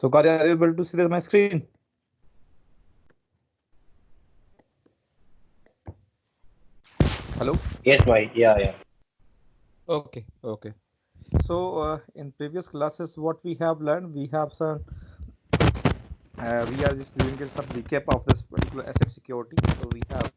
So Gauri, are you able to see my screen? Hello? Yes, bhai. Yeah, yeah. Okay, okay. So in previous classes, what we have learned, we have some, we are just doing some recap of this particular asset security. So we have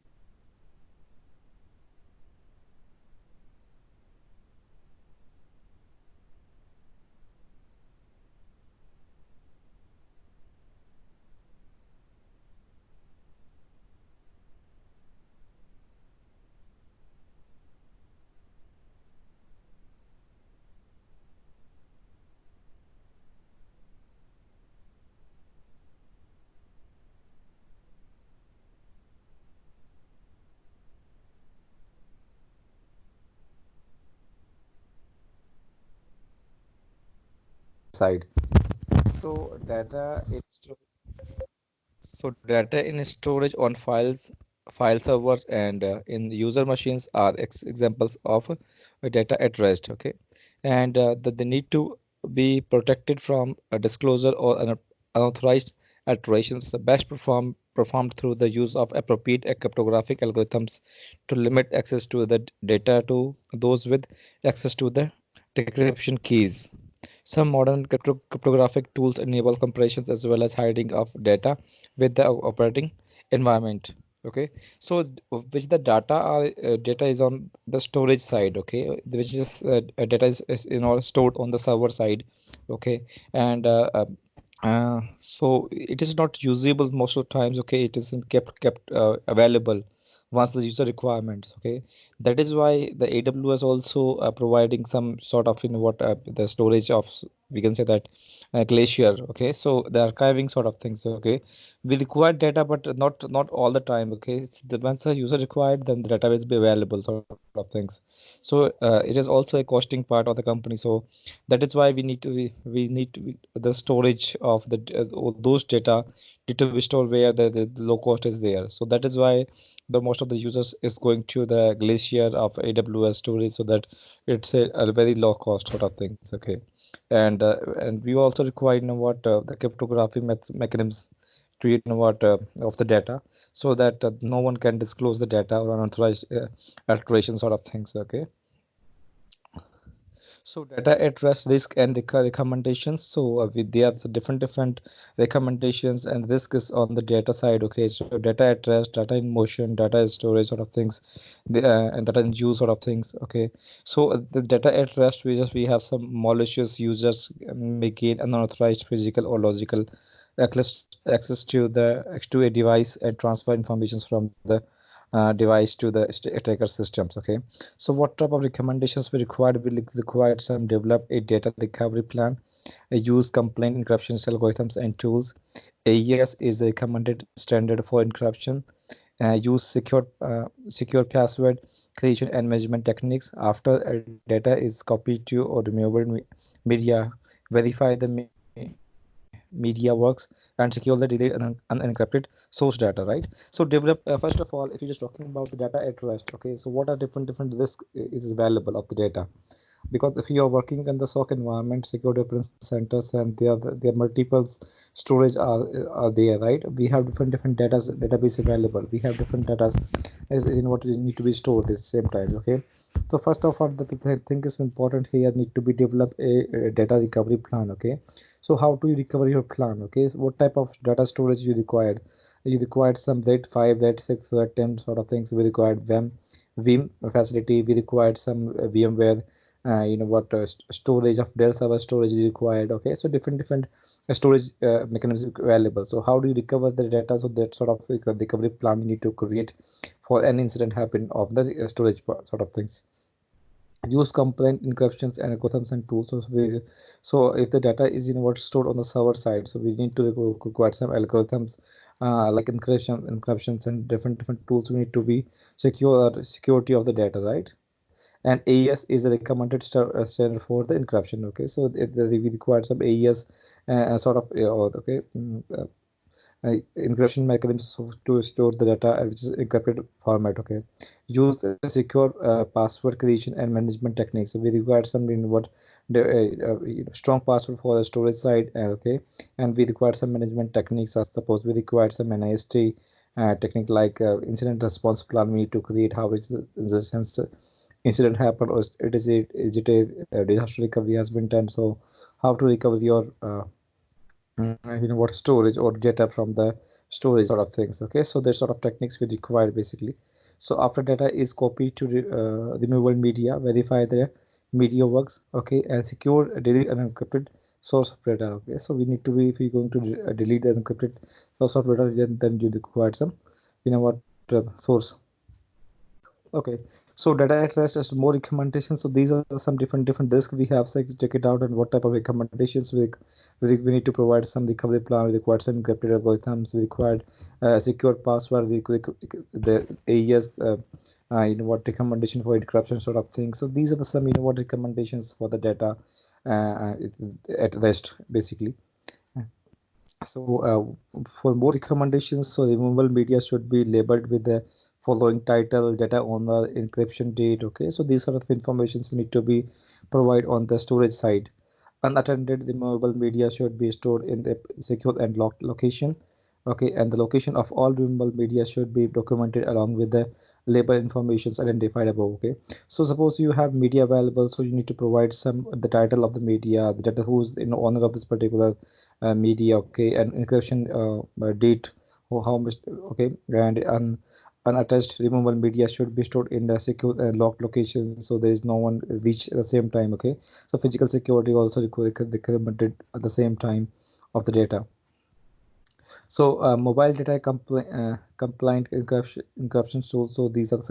side. So data in storage on file servers, and in user machines are examples of data at rest. Okay, and that they need to be protected from a disclosure or unauthorized alterations. The best performed through the use of appropriate cryptographic algorithms to limit access to the data to those with access to the decryption keys. Some modern cryptographic tools enable compressions as well as hiding of data with the operating environment. Okay, so which the data is on the storage side. Okay, which is data is stored on the server side. Okay, and so it is not usable most of the times. Okay, it isn't kept available once the user requirements. Okay, that is why the AWS also providing some sort of what the storage of we can say that glacier. Okay, so the archiving sort of things. Okay, we require data but not all the time. Okay, once a user required, then the data will be available sort of things. So it is also a costing part of the company. So that is why we need to the storage of those data need to be stored where the low cost is there. So that is why the most of the users is going to the glacier of AWS storage, so that it's a very low cost sort of things. Okay, and we also require what the cryptography mechanisms to what of the data, so that no one can disclose the data or unauthorized alteration sort of things. Okay, so data at rest, risk and recommendations. So there are different recommendations, and risk is on the data side. Okay, so data at rest, data in motion, data storage sort of things, and data in use sort of things. Okay, so the data at rest, we have some malicious users may gain unauthorized physical or logical access to a device and transfer informations from the device to the attacker systems. Okay, so what type of recommendations we required? We required some develop a data recovery plan, use complaint encryption algorithms and tools. AES is the recommended standard for encryption. Use secure password creation and management techniques. After data is copied to or removed media, verify the media works and secure the delay unencrypted source data, right? So develop first of all, if you're just talking about the data at rest. Okay, so what are different risks is available of the data? Because if you are working in the SOC environment, security operations centers, and there are multiple storage are there, right? We have different database available. We have different data is in what need to be stored at the same time. Okay, so first of all, the thing is important here need to be develop a data recovery plan. Okay, so how do you recover your plan? Okay, so what type of data storage you required? You required some RAID 5, RAID 6, RAID 10 sort of things. We required vim facility. We required some VMware, what storage of Dell server storage is required. Okay, so different storage mechanisms available. So how do you recover the data? So that sort of recovery plan you need to create for any incident happen of the storage sort of things. Use complaint encryptions and algorithms and tools. So if the data is what stored on the server side, so we need to require some algorithms like encryptions and different tools. We need to be security of the data, right? And AES is a recommended standard for the encryption. Okay, so we require some AES sort of okay encryption mechanisms to store the data, which is encrypted format. Okay, use a secure password creation and management techniques. So we require some what the strong password for the storage side. Okay, and we require some management techniques. As suppose we require some NIST technique like incident response plan. We need to create how is the sense incident happened, or is it a disaster recovery has been done. So how to recover your what storage or data from the storage sort of things. Okay, so there's sort of techniques we require basically. So after data is copied to removable media, verify the media works. Okay, and secure delete an encrypted source of data. Okay, so we need to be, if you're going to delete the encrypted source of data, then you require some what source. Okay, so data at rest is more recommendations. So these are some different risks we have. So check it out, and what type of recommendations we need to provide some recovery plan. We require some encrypted algorithms. We required secure password. The AES what recommendation for encryption sort of thing. So these are the some what recommendations for the data at rest basically. So for more recommendations, so removable media should be labeled with the following title, data owner, encryption date. Okay, so these sort of informations we need to be provide on the storage side. Unattended removable media should be stored in the secure and locked location. Okay, and the location of all removable media should be documented along with the label informations identified above. Okay, so suppose you have media available, so you need to provide some the title of the media, the data, who's the owner of this particular media. Okay, and encryption date, or how much. Okay, and unattached removable media should be stored in the secure and locked location, so there is no one reach at the same time. Okay, so physical security also recommended at the same time of the data. So mobile data compliant encryption tools. So these are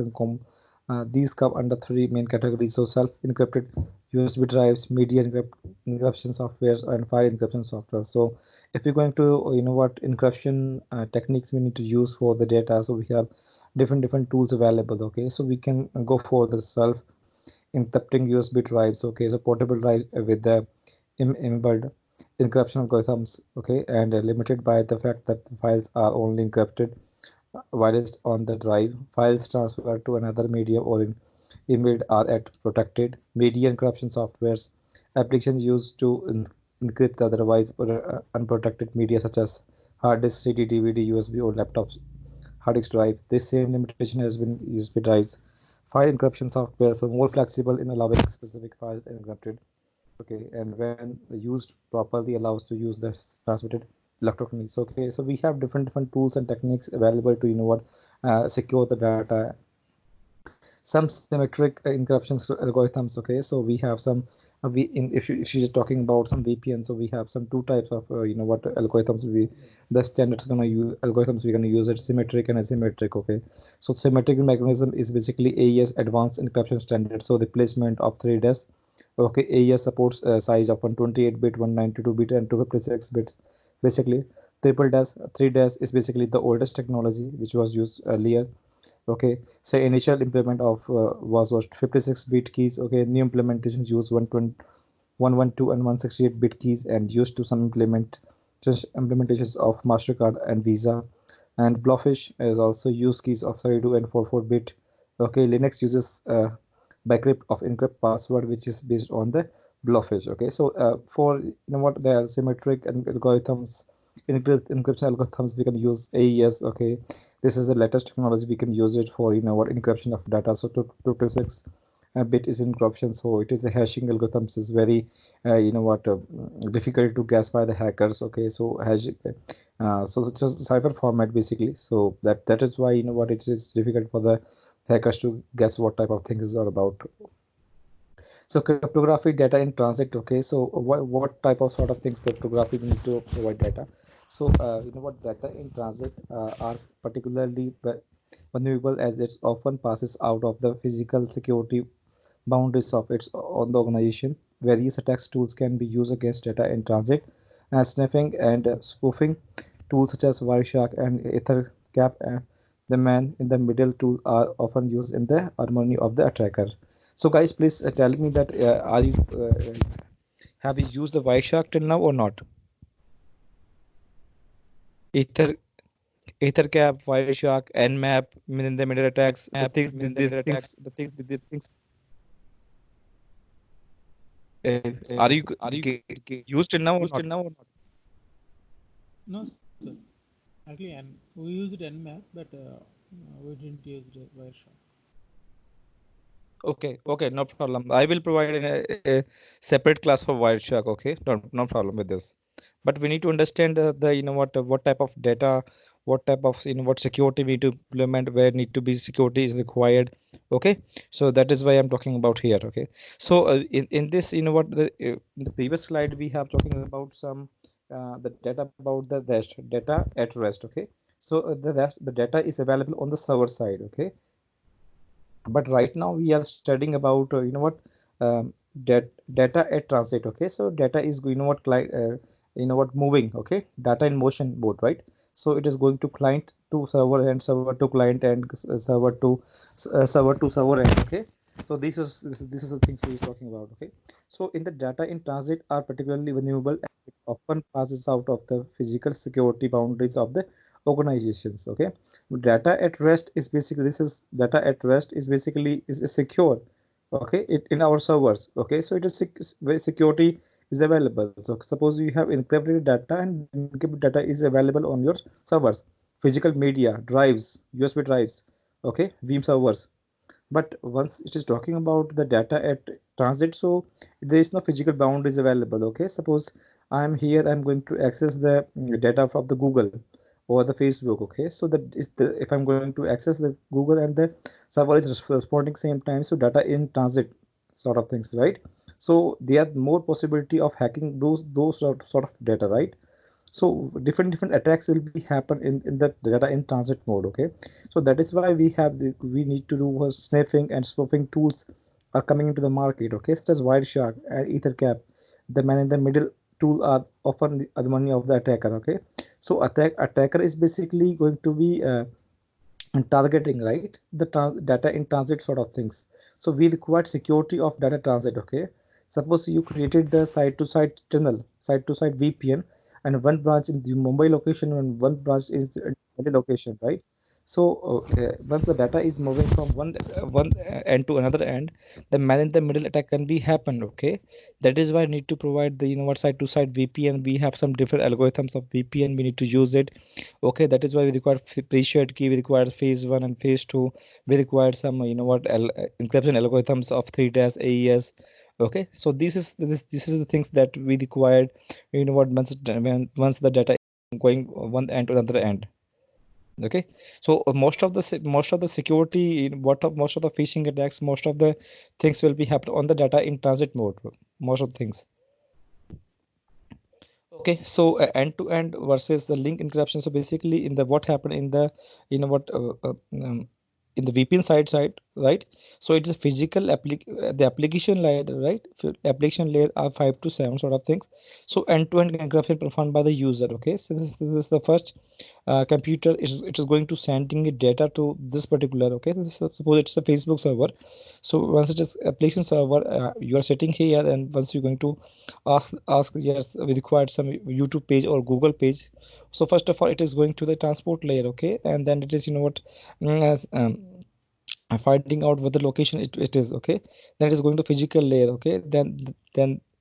these come under three main categories. So self encrypted USB drives, media encryption softwares, and file encryption software. So if we're going to what encryption techniques we need to use for the data, so we have different tools available. Okay, so we can go for the self encrypting USB drives. Okay, so portable drives with the embedded encryption algorithms. Okay, and limited by the fact that the files are only encrypted whilst on the drive. Files transferred to another medium or in emailed are at protected. Media encryption softwares, applications used to encrypt otherwise or unprotected media such as hard disk, CD, DVD, USB, or laptops hard disk drive. This same limitation has been used with drives. File encryption software, so more flexible in allowing specific files encrypted. Okay, and when used properly, allows to use the transmitted electronics. Okay, so we have different tools and techniques available to secure the data. Some symmetric encryption algorithms. Okay, so we have some we in if you're talking about some VPN, so we have some two types of what algorithms we the standards gonna use algorithms we're gonna use it, symmetric and asymmetric. Okay, so symmetric mechanism is basically AES advanced encryption standard, so replacement of 3 DES. Okay, AES supports a size of 128-bit, 192-bit, and 256 bits. Basically, triple dash 3 DES is basically the oldest technology which was used earlier. Okay, so initial implement of was 56-bit keys. Okay, new implementations use 120 112 and 168-bit keys, and used to some implementations of Mastercard and Visa. And Blowfish is also use keys of 32 and 44-bit. Okay, Linux uses backup of encrypt password, which is based on the Blowfish. Okay, so for what the symmetric and algorithms, encryption algorithms, we can use AES. Okay, this is the latest technology. We can use it for what encryption of data. So 256 bit is encryption, so it is a hashing algorithms is very difficult to guess by the hackers. Okay, so hash so it's just cipher format basically, so that is why what it is difficult for the hackers to guess what type of things are about. So cryptography data in transit. Okay, so what type of sort of things cryptography need to provide data. So what data in transit are particularly vulnerable, as it often passes out of the physical security boundaries of its on the organization. Various attacks tools can be used against data in transit, as sniffing and spoofing tools such as Wireshark and EtherCap and the man in the middle tool are often used in the harmony of the attacker. So guys, please tell me that are you have you used the Wireshark till now or not? Ether Ethercap, Wireshark, Nmap, in the middle attacks, the things, things. Are you used it now or not? No, sir. Actually, we used Nmap, but we didn't use the Wireshark. Okay, no problem. I will provide a separate class for Wireshark. Okay, no problem with this. But we need to understand the what type of data, what type of what security we need to implement, where need to be security is required. Okay, so that is why I'm talking about here. Okay, so in this what in the previous slide we have talking about some the data about the rest data at rest. Okay, so the data is available on the server side. Okay, but right now we are studying about dat data at transit. Okay, so data is moving. Okay, data in motion mode, right? So it is going to client to server and server to client and server to server end. Okay, so this is the things we are talking about. Okay, so in the data in transit are particularly vulnerable and it often passes out of the physical security boundaries of the organizations. Okay, data at rest is basically this is data at rest is basically is secure. Okay, it in our servers. Okay, so it is where security is available. So suppose you have encrypted data and encrypted data is available on your servers, physical media drives, USB drives, okay, Veeam servers. But once it is talking about the data at transit, so there is no physical boundaries available. Okay, suppose I am here, I'm going to access the data from the Google or the Facebook. Okay, so that is the if I'm going to access the Google and the server is responding same time, so data in transit sort of things, right? So there are more possibility of hacking those sort of data, right? So different attacks will be happen in the data in transit mode. Okay, so that is why we need to do sniffing and spoofing tools are coming into the market. Okay, such as Wireshark and Ethercap. The man in the middle tool are often the money of the attacker. Okay, so attacker is basically going to be and targeting, right, the data in transit sort of things. So we require security of data transit. Okay, suppose you created the side to side tunnel, side to side VPN, and one branch in the Mumbai location and one branch is in Delhi location, right? So once the data is moving from one end to another end, the man in the middle attack can be happen. Okay, that is why I need to provide the what side to side VPN. We have some different algorithms of VPN, we need to use it. Okay, that is why we require pre-shared key, we require phase one and phase two, we require some encryption algorithms of 3 dash AES. Okay, so this is the things that we required, once the data is going one end to another end. Okay, so most of the security most of the phishing attacks, most of the things will be happen on the data in transit mode, most of the things. Okay, so end to end versus the link encryption. So basically, in the what happened in the you know what in the VPN side, right? So it is physical the application layer, right? Application layer are 5 to 7 sort of things. So end to end encryption performed by the user. Okay, so this is the first computer. It is going to sending it data to this particular. Okay, suppose it's a Facebook server. So once it is application server, you are sitting here, and once you're going to ask yes, we required some YouTube page or Google page. So first of all it is going to the transport layer. Okay, and then it is as finding out what the location it is. Okay, then it is going to physical layer. Okay, then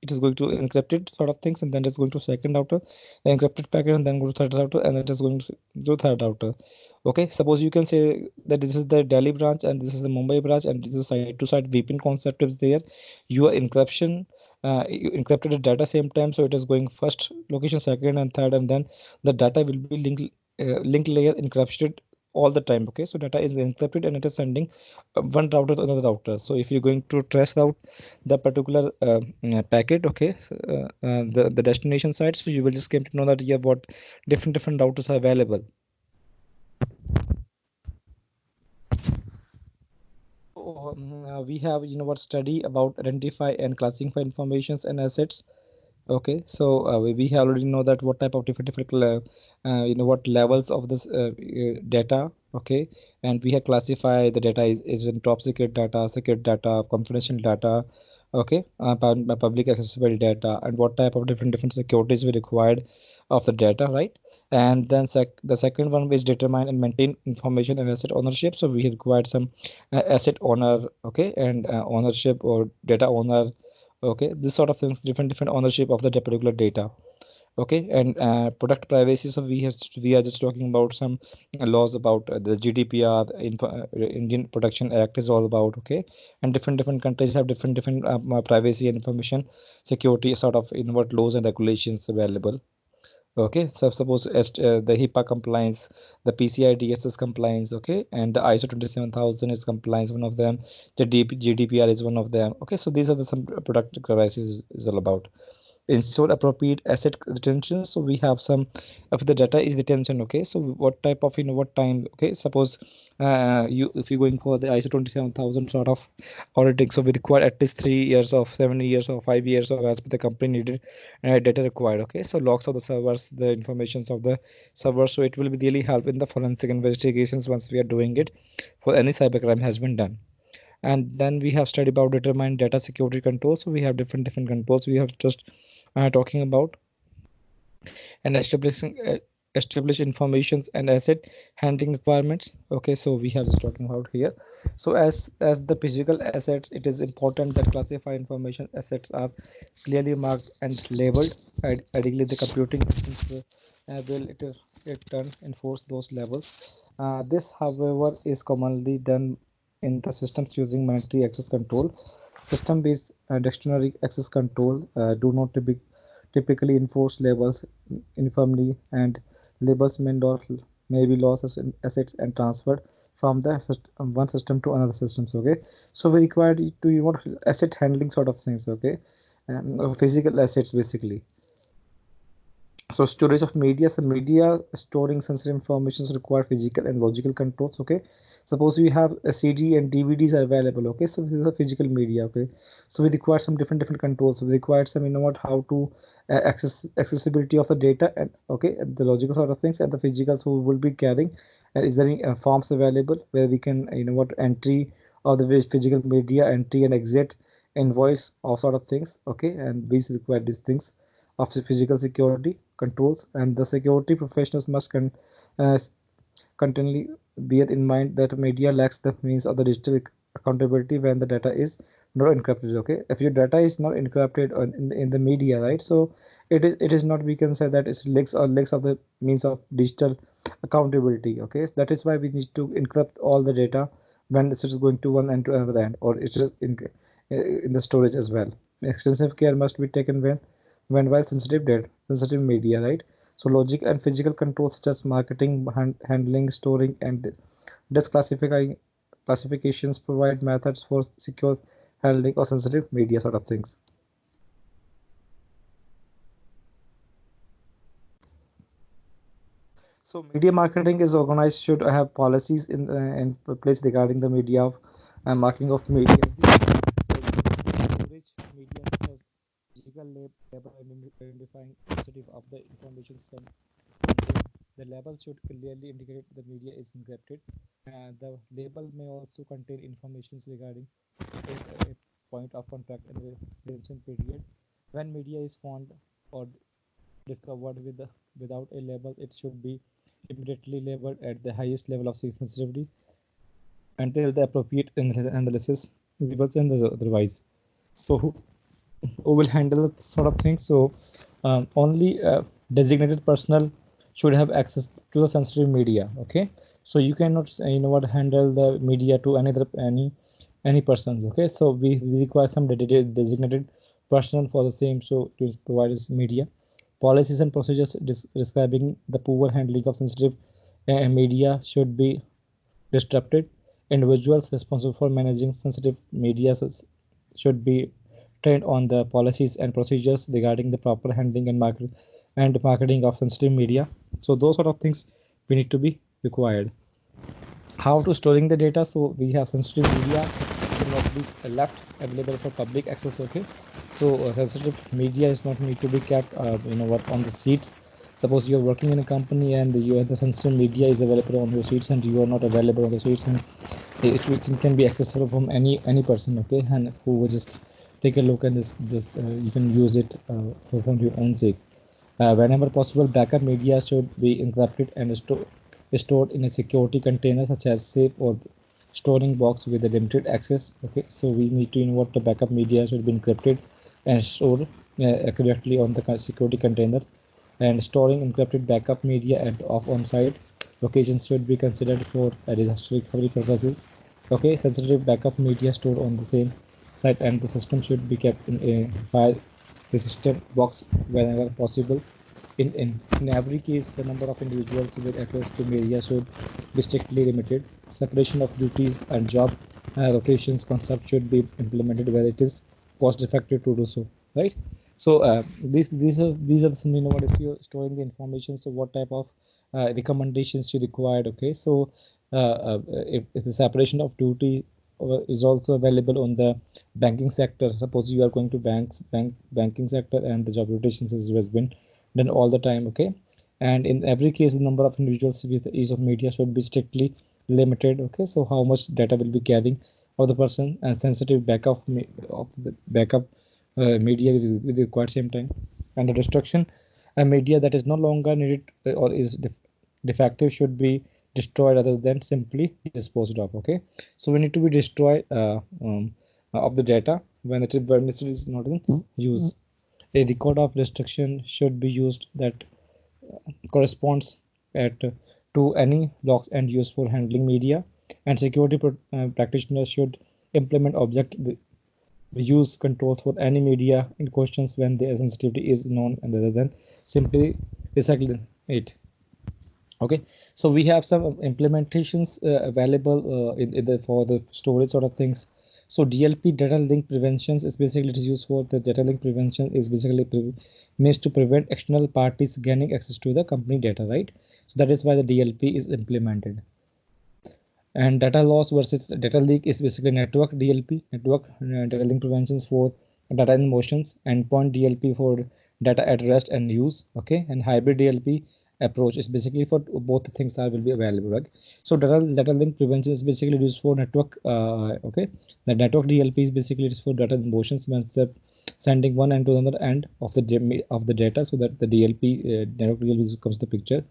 it is going to encrypted sort of things, and then it's going to second router, encrypted packet, and then go to third router, and it is going to third router. Okay, suppose you can say that this is the Delhi branch and this is the Mumbai branch, and this is side to side VPN concept is there. Your encryption, you encrypted the data same time, so it is going first location, second and third, and then the data will be link layer encrypted all the time. Okay, so data is encrypted and it is sending one router to another router. So if you're going to trace out the particular packet, okay, so, the destination side, so you will just came to know that yeah, what different routers are available. So we have what study about identify and classify informations and assets. Okay, so we already know that what type of different what levels of this data. Okay, and we have classified the data is in top secret data, secret data, confidential data. okay, public accessible data, and what type of different securities we required of the data, right? And then the second one is determine and maintain information and asset ownership. So we required some asset owner, okay, and ownership or data owner, okay, this sort of things, different ownership of the particular data. Okay, and product privacy. So we are just talking about some laws about the GDPR, Indian Protection Act is all about. Okay, and different countries have different privacy and information security sort of what laws and regulations available. Okay, so suppose the HIPAA compliance, the PCI DSS compliance, okay, and the ISO 27000 is compliance, one of them. The GDPR is one of them. Okay, so these are the some product privacy is all about. Ensure appropriate asset retention. So we have some, if the data is retention, okay, so what type of, what time, okay, suppose you, if you're going for the ISO 27000 sort of auditing, so we require at least 3 years of 7 years or 5 years of as per the company needed data required. Okay, so logs of the servers, the informations of the servers, so it will be really help in the forensic investigations once we are doing it for any cybercrime has been done. And then we have studied about determine data security controls. So we have different controls we have just talking about, and establish informations and asset handling requirements. Okay, so we have just talking about here. So as the physical assets, it is important that classified information assets are clearly marked and labeled. Ideally the computing systems will it turn enforce those labels. This however is commonly done in the systems using monetary access control. System based dictionary access control do not typically enforce labels uniformly, and labels may be lost as assets and transferred from the one system to another systems. Okay, so we require to asset handling sort of things. Okay, physical assets basically. So storage of media, so media storing sensitive information require physical and logical controls. Okay, suppose we have a CD and DVDs are available. Okay, so this is a physical media. Okay, so we require some different controls. So we require some, what, how to accessibility of the data, and okay, and the logical sort of things, and the physical, so we will be carrying, and is there any forms available where we can, what, entry of the physical media, entry and exit, invoice, all sort of things. Okay, and we require these things of the physical security controls. And the security professionals must uh, continually bear in mind that media lacks the means of the digital accountability when the data is not encrypted. Okay, if your data is not encrypted in the media, right, so it is not, we can say that it's leaks of the means of digital accountability. Okay, that is why we need to encrypt all the data when it is going to one end to another end, or it's just in the storage as well. Extensive care must be taken when while sensitive media, right? So logic and physical controls such as marketing, handling, storing, and disclassifying classifications provide methods for secure handling of sensitive media sort of things. So media marketing is organized should have policies in place regarding the media of marking of media. So rich media such as digital label identifying sensitive of the information system. The label should clearly indicate the media is encrypted. The label may also contain information regarding a point of contact and the redemption period. When media is found or discovered without a label, it should be immediately labeled at the highest level of sensitivity until the appropriate analysis reveals otherwise. So who will handle that sort of thing? So only designated personnel should have access to the sensitive media. Okay, so you cannot what, handle the media to any persons. Okay, so we require some dedicated designated personnel for the same, so to provide this media. Policies and procedures describing the poor handling of sensitive media should be disrupted. Individuals responsible for managing sensitive media should be trained on the policies and procedures regarding the proper handling and marketing of sensitive media. So those sort of things we need to be required. How to storing the data? So we have sensitive media should not be left available for public access. Okay, so sensitive media is not need to be kept what, on the seats. Suppose you're working in a company and the sensitive media is available on your seats and you are not available on the seats, and it can be accessible from any person. Okay, and who just take a look and this you can use it for your own sake. Whenever possible, backup media should be encrypted and stored in a security container such as safe or storing box with a limited access. Okay, so we need to know what the backup media should be encrypted and stored correctly on the security container. And storing encrypted backup media at off on-site locations should be considered for disaster recovery purposes. Okay, sensitive backup media stored on the same site and the system should be kept in a file resistant box whenever possible. In every case, the number of individuals with access to media should be strictly limited. Separation of duties and job rotations concept should be implemented where it is cost effective to do so. Right. So these are some, what if you're storing the information. So what type of recommendations you required. Okay. So if the separation of duty is also available on the banking sector. Suppose you are going to banking sector and the job rotations has been done all the time. Okay, and in every case the number of individuals with the use of media should be strictly limited. Okay, so how much data will be carrying of the person and sensitive backup of the backup media with required same time. And the destruction a media that is no longer needed or is defective should be destroyed rather than simply disposed of. Okay, so we need to be destroyed of the data when it is not in use. A record of destruction should be used that corresponds at to any logs and use for handling media. And security practitioners should implement object the use controls for any media in questions when the sensitivity is known and rather than simply recycling it. Okay, so we have some implementations available in the for the storage sort of things. So DLP, data link preventions, is basically it is used for the data link prevention is basically means to prevent external parties gaining access to the company data, right? So that is why the DLP is implemented. And data loss versus data leak is basically network DLP, network data link preventions for data in motions, endpoint DLP for data at rest and use. Okay, and hybrid DLP approach is basically for both the things are will be available. Right? So data link prevention is basically used for network. Okay, the network DLP is basically used for data in motions when the sending one end to another end of the data, so that the DLP network DLP comes the picture.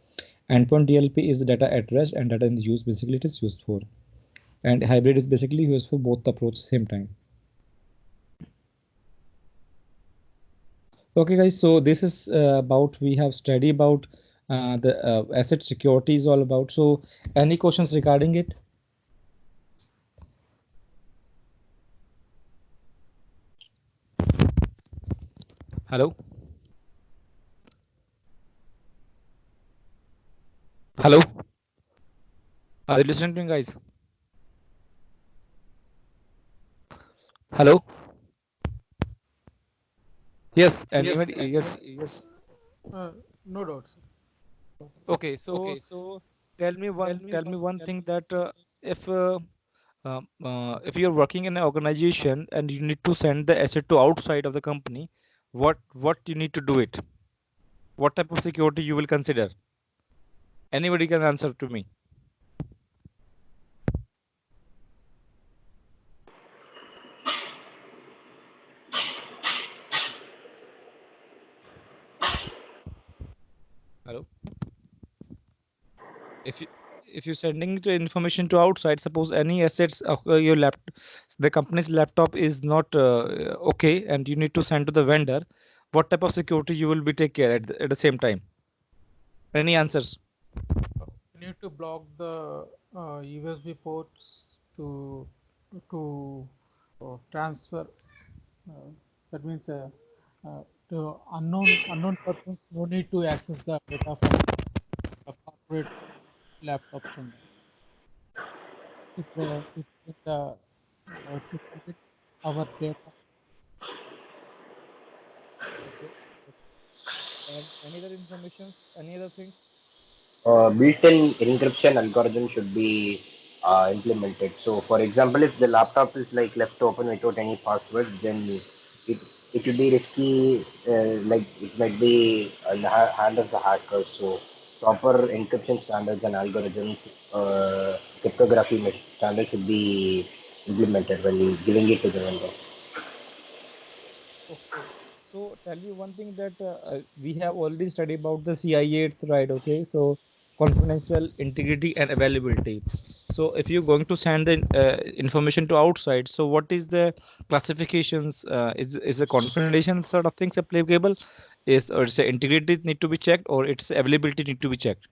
Endpoint DLP is data at rest and data in use, basically it is used for. And hybrid is basically used for both the approaches same time. Okay guys, so this is about we have studied about the asset security is all about. So any questions regarding it? Hello? Hello? Are you listening to me guys? Hello? Yes, anybody? Yes. No doubt, sir. Okay, so tell me one thing that if you're working in an organization and you need to send the asset to outside of the company, what you need to do it? What type of security you will consider? Anybody can answer to me. Hello. If you're sending the information to outside, suppose any assets of your the company's laptop is not okay, and you need to send to the vendor, what type of security you will be take care at the same time? Any answers? You need to block the USB ports to transfer. Uh, that means to unknown persons no need to access the data from the corporate laptops only. To protect our data. Okay. And any other information, any other things? Built-in encryption algorithm should be implemented. So, for example, if the laptop is like left open without any password, then it it will be risky. Like it might be in the hand of the hackers. So, proper encryption standards and algorithms, cryptography standards should be implemented when giving it to the vendor. Okay. So tell you one thing that we have already studied about the CIA, right? Okay. So confidential, integrity, and availability. So if you're going to send the information to outside, so what is the classifications? Is a confidential sort of things applicable? Is or is integrity need to be checked, or its availability need to be checked?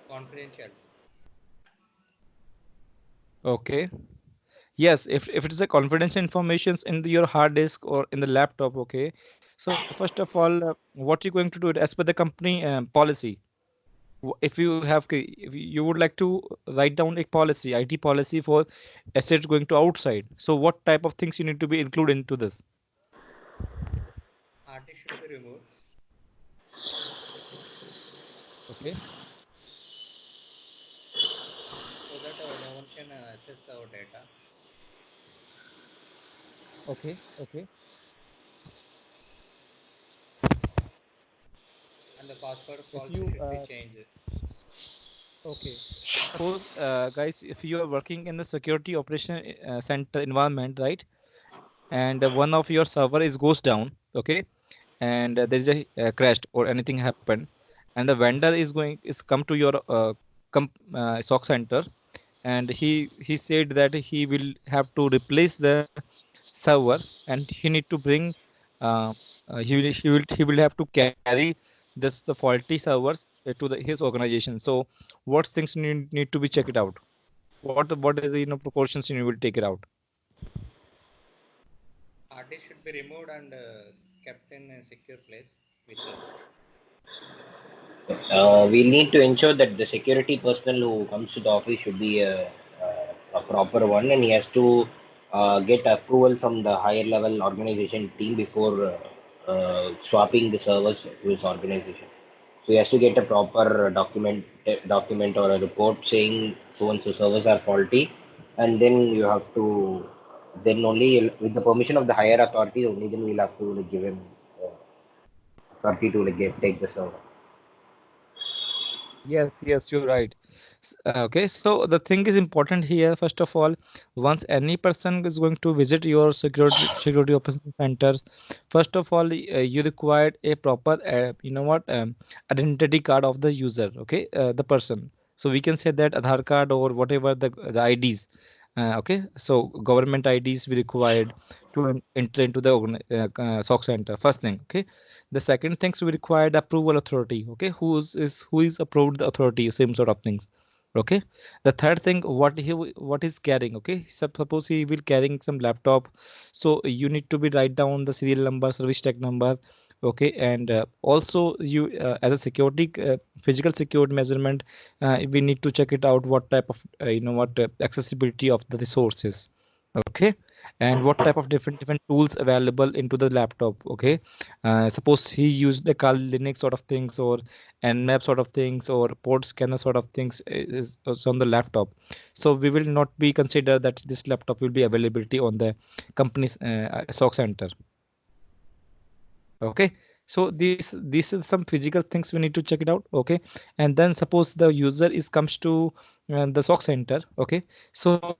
Confidential. Okay. Yes, if it is a confidential informations in your hard disk or in the laptop, okay. So first of all, what you're going to do it as per the company policy. If you have, if you would like to write down a policy, IT policy for assets going to outside. So what type of things you need to be included into this? Artist should be removed Okay, so that no one can access our data, okay, okay. and the password If also you should be changed. okay, suppose guys, if you are working in the security operation center environment, right? And one of your server is goes down, okay, and there is a crashed or anything happened, and the vendor is come to your SOC center, and he said that he will have to replace the server, and he need to bring uh, he will have to carry this the faulty servers to his organization. So what things need to be checked out? What is the precautions you will take it out? Artist should be removed and kept in a secure place with us. We need to ensure that the security personnel who comes to the office should be a proper one, and he has to get approval from the higher level organization team before swapping the servers to his organization. So he has to get a proper document or a report saying so and so servers are faulty, and then you have to then only with the permission of the higher authority only then we'll have to like, give him uh, authority to like, take the server. Yes, yes, you're right. Okay, so the thing is important here. First of all, once any person is going to visit your security operation centers, first of all, you required a proper, identity card of the user. Okay, the person. So we can say that Aadhaar card or whatever the IDs. Okay, so government IDs we required to enter into the SOC center. First thing. Okay, the second things we required approval authority. Okay, who is approved the authority, same sort of things. Okay, the third thing, what is carrying. Okay, suppose he will carrying some laptop, so you need to be write down the serial number, service tag number. Okay, and also you as a security physical security measurement, we need to check it out what type of what accessibility of the resources. Okay, and what type of different tools available into the laptop. Okay, suppose he used the Kali Linux sort of things, or Nmap sort of things, or port scanner sort of things is on the laptop. So we will not be consider that this laptop will be availability on the company's SOC center. Okay, so these are some physical things we need to check it out. Okay, and then suppose the user is comes to the SOC center. Okay, so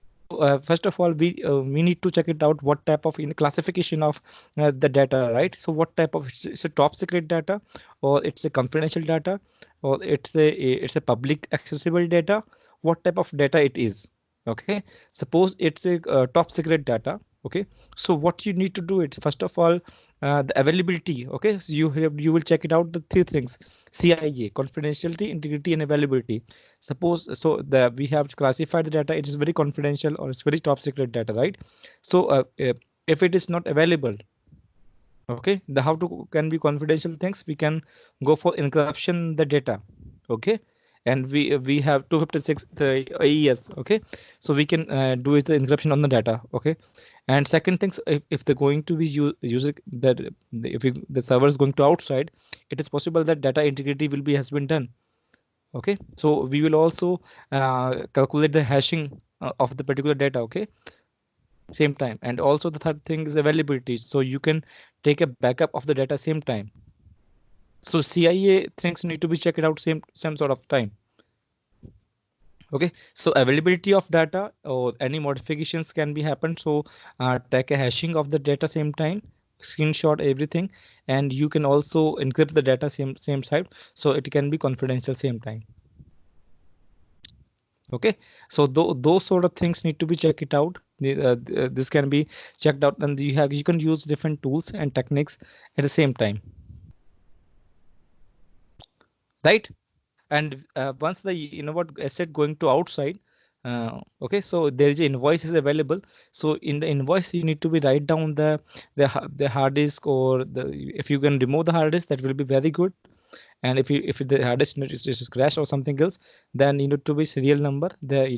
first of all we need to check it out what type of classification of the data, right? So what type of, it's a top secret data, or it's a confidential data, or it's a public accessible data. What type of data it is? Okay, suppose it's a top secret data. Okay, so what you need to do it, first of all, the availability. Okay, so you will check it out the three things: CIA, confidentiality, integrity, and availability. Suppose so the we have classified the data, it is very confidential or it's very top secret data, right? So if it is not available, okay, the how to can be confidential things, we can go for encryption the data. Okay, and we have 256 the AES. Okay, so we can do it the encryption on the data. Okay, and second things, if they're going to be using that, if the server is going to outside, it is possible that data integrity will be has been done. Okay, so we will also calculate the hashing of the particular data. Okay, same time, and also the third thing is availability, so you can take a backup of the data same time. So CIA things need to be checked out same sort of time. Okay, so availability of data or any modifications can be happened. So take a hashing of the data same time, screenshot everything, and you can also encrypt the data same side, so it can be confidential same time. Okay, so those sort of things need to be check it out. This can be checked out, and you can use different tools and techniques at the same time, right? And once the what asset going to outside, okay, so there is a invoice is available. So in the invoice you need to be write down the hard disk, or the if you can remove the hard disk, that will be very good. And if the hard disk is crashed or something else, then you need to be serial number, the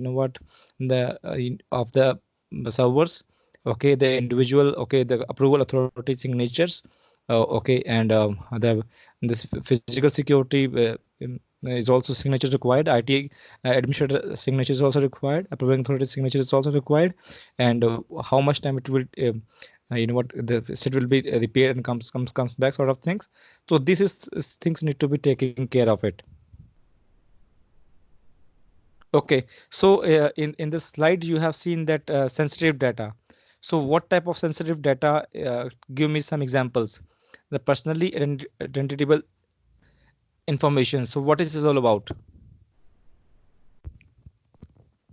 the of the servers, okay, the individual, okay, the approval authority signatures, okay, and this physical security is also signatures required. IT administrator signature is also required. Approving authority signature is also required. And how much time it will what the set will be repaired and comes back, sort of things. So this is things need to be taken care of it. Okay, so in this slide you have seen that sensitive data. So what type of sensitive data? Give me some examples. The personally identifiable information. So what is this all about?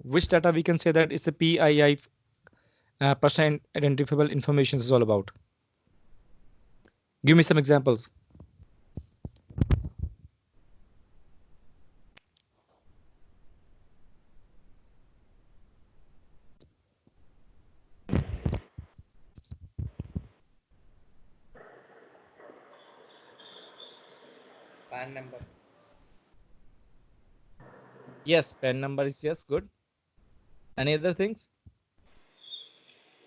Which data we can say that is the PII, person identifiable information is all about? Give me some examples. PAN number. Yes, PAN number is yes, good. Any other things?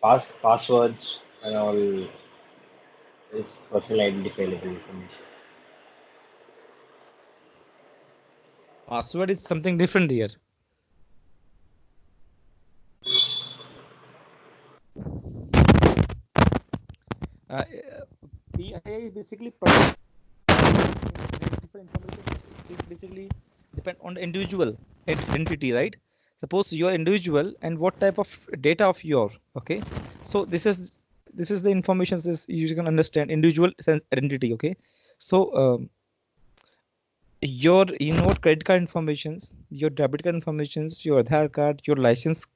Passwords and all is personal identifiable information. Password is something different here. PII is basically identify information. It is basically depend on the individual identity, right? Suppose you're individual, and what type of data of your, okay, so this is the information this you can understand individual sense identity. Okay, so your what credit card informations, your debit card informations, your Aadhaar card, your license